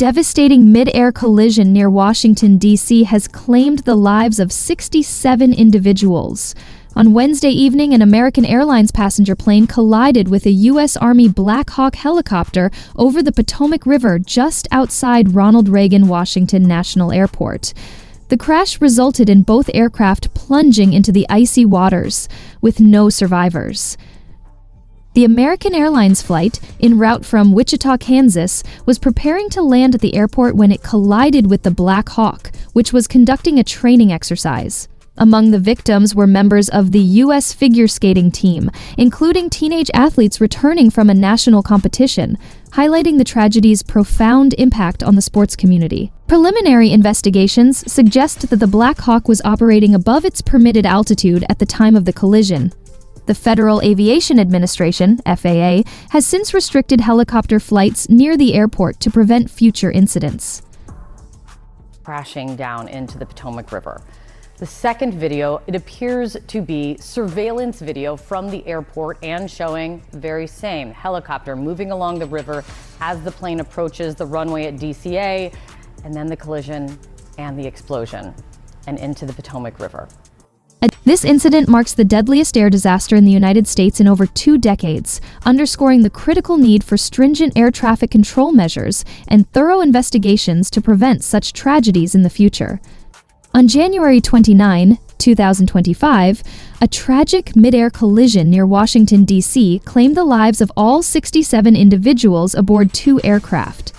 devastating mid-air collision near Washington, D.C. has claimed the lives of 67 individuals. On Wednesday evening, an American Airlines passenger plane collided with a U.S. Army Black Hawk helicopter over the Potomac River just outside Ronald Reagan Washington National Airport. The crash resulted in both aircraft plunging into the icy waters, with no survivors. The American Airlines flight, en route from Wichita, Kansas, was preparing to land at the airport when it collided with the Black Hawk, which was conducting a training exercise. Among the victims were members of the U.S. figure skating team, including teenage athletes returning from a national competition, highlighting the tragedy's profound impact on the sports community. Preliminary investigations suggest that the Black Hawk was operating above its permitted altitude at the time of the collision. The Federal Aviation Administration, FAA, has since restricted helicopter flights near the airport to prevent future incidents. Crashing down into the Potomac River. The second video, it appears to be surveillance video from the airport and showing the very same helicopter moving along the river as the plane approaches the runway at DCA, and then the collision and the explosion and into the Potomac River. This incident marks the deadliest air disaster in the United States in over 2 decades, underscoring the critical need for stringent air traffic control measures and thorough investigations to prevent such tragedies in the future. On January 29, 2025, a tragic mid-air collision near Washington, D.C. claimed the lives of all 67 individuals aboard 2 aircraft.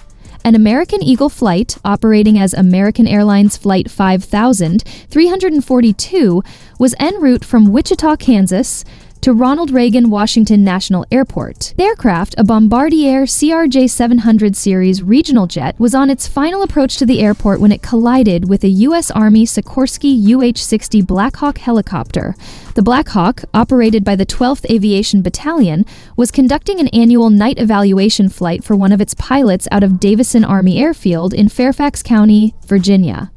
An American Eagle flight, operating as American Airlines Flight 5342, was en route from Wichita, Kansas, to Ronald Reagan Washington National Airport. The aircraft, a Bombardier CRJ-700 series regional jet, was on its final approach to the airport when it collided with a U.S. Army Sikorsky UH-60 Black Hawk helicopter. The Black Hawk, operated by the 12th Aviation Battalion, was conducting an annual night evaluation flight for one of its pilots out of Davison Army Airfield in Fairfax County, Virginia.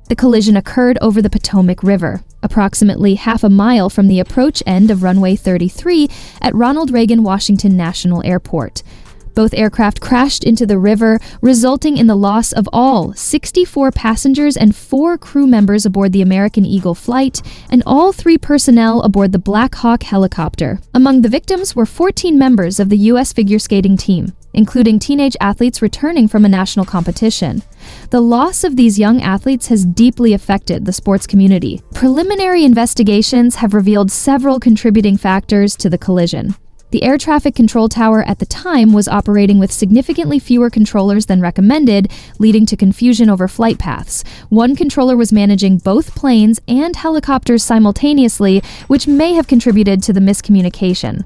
The collision occurred over the Potomac River, approximately half a mile from the approach end of runway 33 at Ronald Reagan Washington National Airport. Both aircraft crashed into the river, resulting in the loss of all 64 passengers and 4 crew members aboard the American Eagle flight, and all 3 personnel aboard the Black Hawk helicopter. Among the victims were 14 members of the U.S. figure skating team, including teenage athletes returning from a national competition. The loss of these young athletes has deeply affected the sports community. Preliminary investigations have revealed several contributing factors to the collision. The air traffic control tower at the time was operating with significantly fewer controllers than recommended, leading to confusion over flight paths. One controller was managing both planes and helicopters simultaneously, which may have contributed to the miscommunication.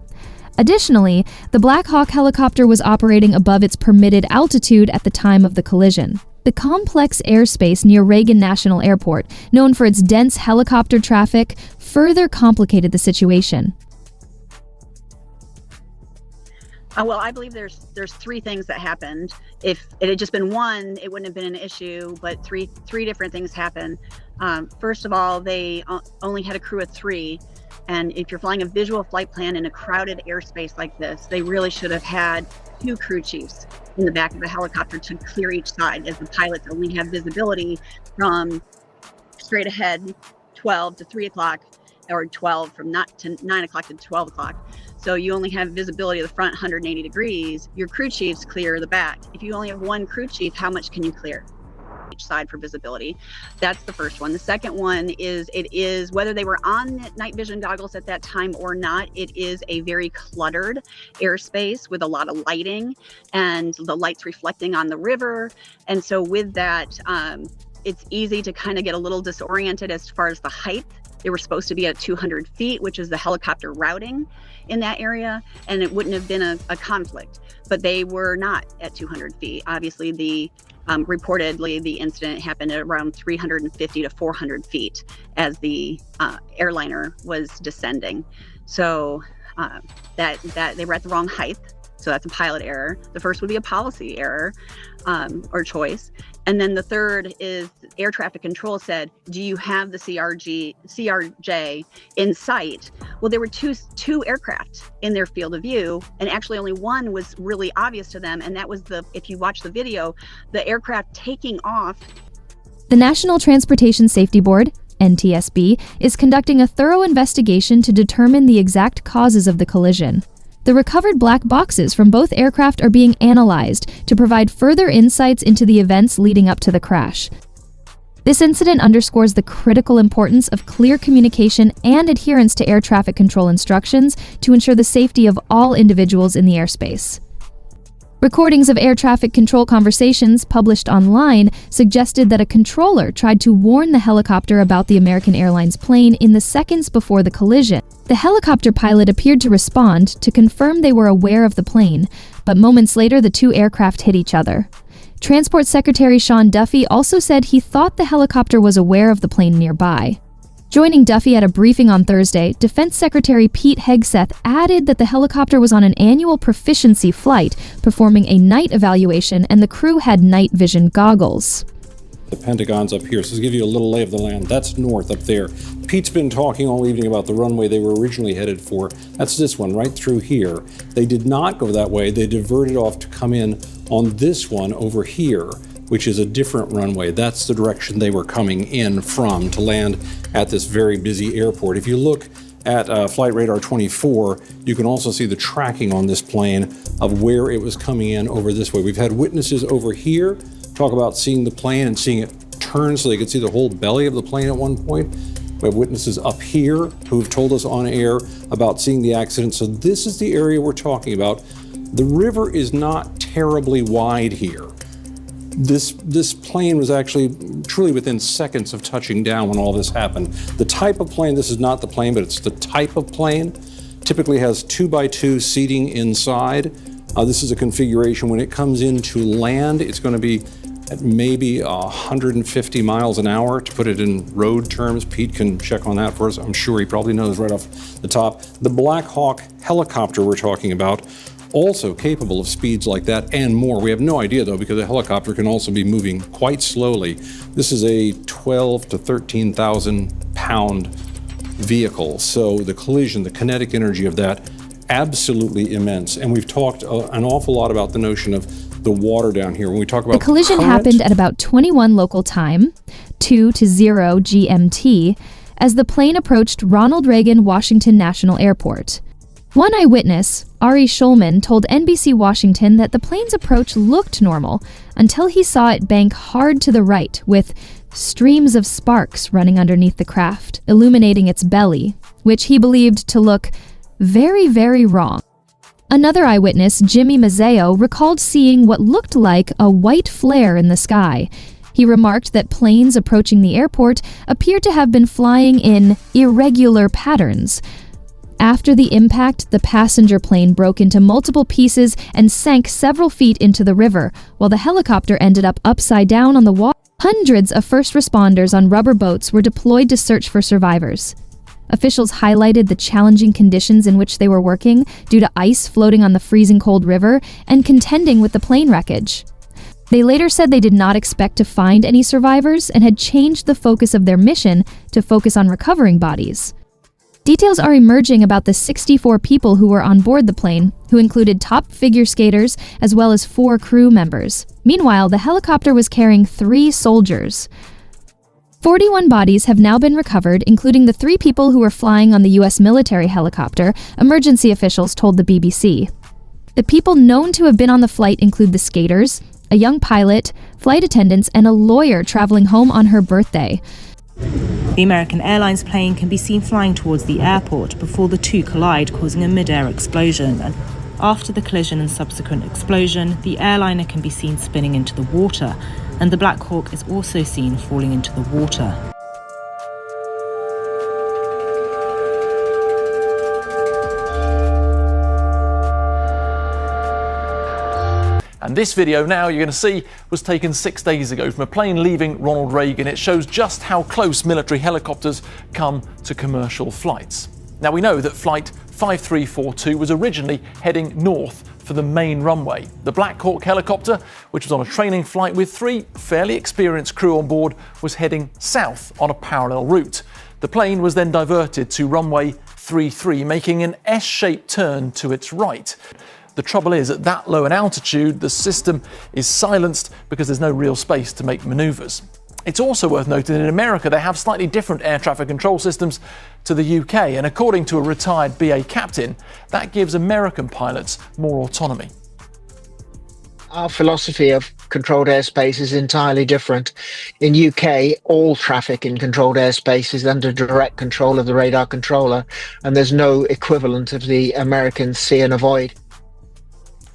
Additionally, the Black Hawk helicopter was operating above its permitted altitude at the time of the collision. The complex airspace near Reagan National Airport, known for its dense helicopter traffic, further complicated the situation. Well, I believe there's 3 things that happened. If it had just been one, it wouldn't have been an issue, but three different things happened. First of all, they only had a crew of 3. And if you're flying a visual flight plan in a crowded airspace like this, they really should have had 2 crew chiefs in the back of the helicopter to clear each side, as the pilots only have visibility from straight ahead 12 to 3 o'clock, or 12 from 9 o'clock to 12 o'clock. So you only have visibility of the front 180 degrees. Your crew chiefs clear the back. If you only have 1 crew chief, how much can you clear each side for visibility? That's the first one. The second one is, whether they were on night vision goggles at that time or not, it is a very cluttered airspace with a lot of lighting and the lights reflecting on the river. And so with that, it's easy to kind of get a little disoriented as far as the height. They were supposed to be at 200 feet, which is the helicopter routing in that area, and it wouldn't have been a conflict, but they were not at 200 feet. Obviously, reportedly, the incident happened at around 350 to 400 feet as the airliner was descending. So that they were at the wrong height. So that's a pilot error. The first would be a policy error or choice. And then the third is air traffic control said, do you have the CRJ in sight? Well, there were two aircraft in their field of view, and actually only one was really obvious to them. And that was if you watch the video, the aircraft taking off. The National Transportation Safety Board, NTSB, is conducting a thorough investigation to determine the exact causes of the collision. The recovered black boxes from both aircraft are being analyzed to provide further insights into the events leading up to the crash. This incident underscores the critical importance of clear communication and adherence to air traffic control instructions to ensure the safety of all individuals in the airspace. Recordings of air traffic control conversations published online suggested that a controller tried to warn the helicopter about the American Airlines plane in the seconds before the collision. The helicopter pilot appeared to respond to confirm they were aware of the plane, but moments later the two aircraft hit each other. Transport Secretary Sean Duffy also said he thought the helicopter was aware of the plane nearby. Joining Duffy at a briefing on Thursday, Defense Secretary Pete Hegseth added that the helicopter was on an annual proficiency flight, performing a night evaluation, and the crew had night vision goggles. The Pentagon's up here, so to give you a little lay of the land, that's north up there. Pete's been talking all evening about the runway they were originally headed for. That's this one, right through here. They did not go that way. They diverted off to come in on this one over here, which is a different runway. That's the direction they were coming in from to land at this very busy airport. If you look at Flight Radar 24, you can also see the tracking on this plane of where it was coming in over this way. We've had witnesses over here talk about seeing the plane and seeing it turn so they could see the whole belly of the plane at one point. We have witnesses up here who've told us on air about seeing the accident. So this is the area we're talking about. The river is not terribly wide here. This plane was actually truly within seconds of touching down when all this happened. The type of plane, this is not the plane, but it's the type of plane, typically has 2x2 seating inside. This is a configuration when it comes in to land, it's going to be at maybe 150 miles an hour, to put it in road terms. Pete can check on that for us. I'm sure he probably knows right off the top. The Black Hawk helicopter we're talking about, also capable of speeds like that and more. We have no idea though, because a helicopter can also be moving quite slowly. This is a 12 to 13,000 pound vehicle. So the collision, the kinetic energy of that, absolutely immense. And we've talked an awful lot about the notion of the water down here. When we talk about the collision current, happened at about 21 local time, 2 to 0 GMT, as the plane approached Ronald Reagan Washington National Airport. One eyewitness, Ari Schulman, told NBC Washington that the plane's approach looked normal until he saw it bank hard to the right, with streams of sparks running underneath the craft, illuminating its belly, which he believed to look very, very wrong. Another eyewitness, Jimmy Mazzeo, recalled seeing what looked like a white flare in the sky. He remarked that planes approaching the airport appeared to have been flying in irregular patterns. After the impact, the passenger plane broke into multiple pieces and sank several feet into the river, while the helicopter ended up upside down on the water. Hundreds of first responders on rubber boats were deployed to search for survivors. Officials highlighted the challenging conditions in which they were working due to ice floating on the freezing cold river and contending with the plane wreckage. They later said they did not expect to find any survivors and had changed the focus of their mission to focus on recovering bodies. Details are emerging about the 64 people who were on board the plane, who included top figure skaters as well as 4 crew members. Meanwhile, the helicopter was carrying 3 soldiers. 41 bodies have now been recovered, including the 3 people who were flying on the U.S. military helicopter, emergency officials told the BBC. The people known to have been on the flight include the skaters, a young pilot, flight attendants, and a lawyer traveling home on her birthday. The American Airlines plane can be seen flying towards the airport before the two collide, causing a mid-air explosion. And after the collision and subsequent explosion, the airliner can be seen spinning into the water, and the Black Hawk is also seen falling into the water. And this video now you're going to see was taken 6 days ago from a plane leaving Ronald Reagan. It shows just how close military helicopters come to commercial flights. Now we know that flight 5342 was originally heading north for the main runway. The Black Hawk helicopter, which was on a training flight with 3 fairly experienced crew on board, was heading south on a parallel route. The plane was then diverted to runway 33, making an S-shaped turn to its right. The trouble is, at that low an altitude, the system is silenced because there's no real space to make manoeuvres. It's also worth noting that in America they have slightly different air traffic control systems to the UK, and according to a retired BA captain, that gives American pilots more autonomy. Our philosophy of controlled airspace is entirely different. In UK, all traffic in controlled airspace is under direct control of the radar controller, and there's no equivalent of the American see and avoid.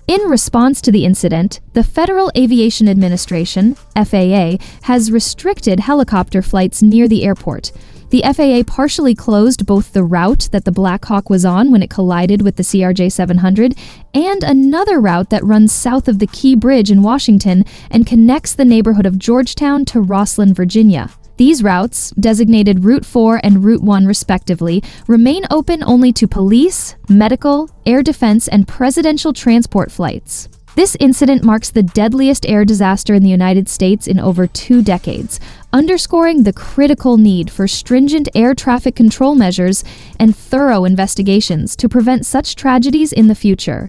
In response to the incident, the Federal Aviation Administration, FAA, has restricted helicopter flights near the airport. The FAA partially closed both the route that the Black Hawk was on when it collided with the CRJ-700 and another route that runs south of the Key Bridge in Washington and connects the neighborhood of Georgetown to Rosslyn, Virginia. These routes, designated Route 4 and Route 1 respectively, remain open only to police, medical, air defense, and presidential transport flights. This incident marks the deadliest air disaster in the United States in over 2 decades, underscoring the critical need for stringent air traffic control measures and thorough investigations to prevent such tragedies in the future.